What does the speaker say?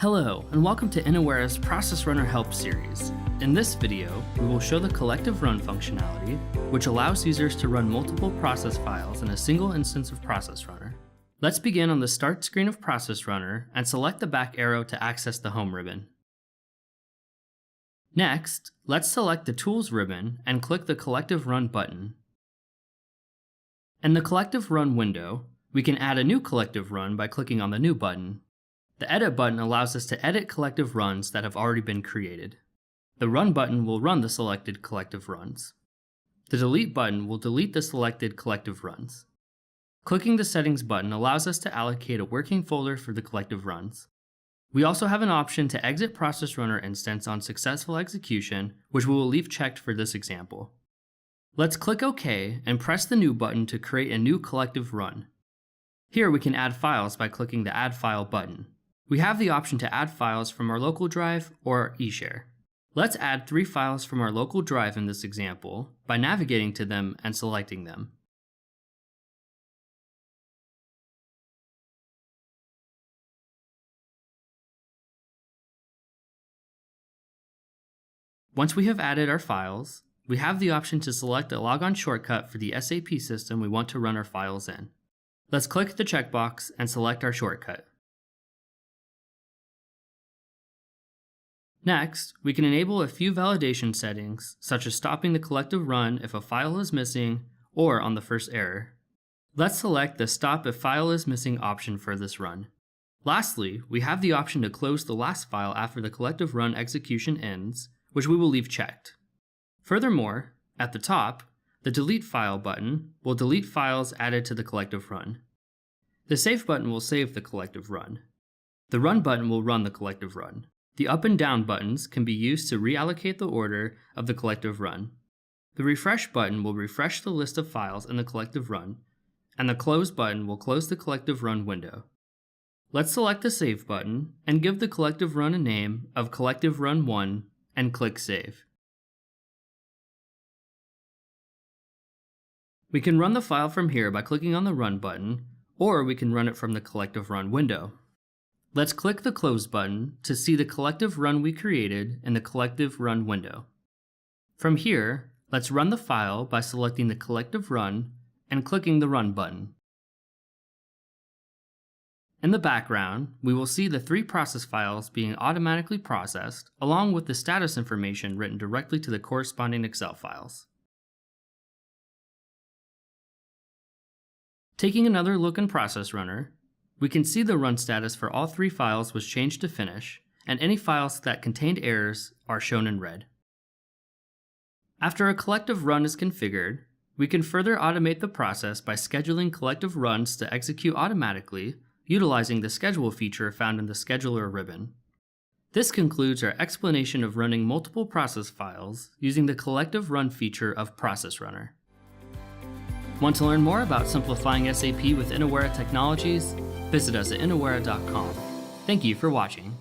Hello, and welcome to Innowera's Process Runner Help series. In this video, we will show the collective run functionality, which allows users to run multiple process files in a single instance of Process Runner. Let's begin on the Start screen of Process Runner and select the back arrow to access the Home ribbon. Next, let's select the Tools ribbon and click the Collective Run button. In the Collective Run window, we can add a new collective run by clicking on the New button. The Edit button allows us to edit collective runs that have already been created. The Run button will run the selected collective runs. The Delete button will delete the selected collective runs. Clicking the Settings button allows us to allocate a working folder for the collective runs. We also have an option to exit Process Runner instance on successful execution, which we will leave checked for this example. Let's click OK and press the New button to create a new collective run. Here we can add files by clicking the Add File button. We have the option to add files from our local drive or eShare. Let's add 3 files from our local drive in this example by navigating to them and selecting them. Once we have added our files, we have the option to select a logon shortcut for the SAP system we want to run our files in. Let's click the checkbox and select our shortcut. Next, we can enable a few validation settings, such as stopping the collective run if a file is missing or on the first error. Let's select the Stop if File is Missing option for this run. Lastly, we have the option to close the last file after the collective run execution ends, which we will leave checked. Furthermore, at the top, the Delete File button will delete files added to the collective run. The Save button will save the collective run. The Run button will run the collective run. The Up and Down buttons can be used to reallocate the order of the collective run. The Refresh button will refresh the list of files in the collective run, and the Close button will close the collective run window. Let's select the Save button and give the collective run a name of Collective Run 1 and click Save. We can run the file from here by clicking on the Run button, or we can run it from the Collective Run window. Let's click the Close button to see the collective run we created in the Collective Run window. From here, let's run the file by selecting the collective run and clicking the Run button. In the background, we will see the 3 process files being automatically processed, along with the status information written directly to the corresponding Excel files. Taking another look in Process Runner, we can see the run status for all 3 files was changed to finish, and any files that contained errors are shown in red. After a collective run is configured, we can further automate the process by scheduling collective runs to execute automatically, utilizing the Schedule feature found in the Scheduler ribbon. This concludes our explanation of running multiple process files using the collective run feature of Process Runner. Want to learn more about simplifying SAP with Innowera technologies? Visit us at innowera.com. Thank you for watching.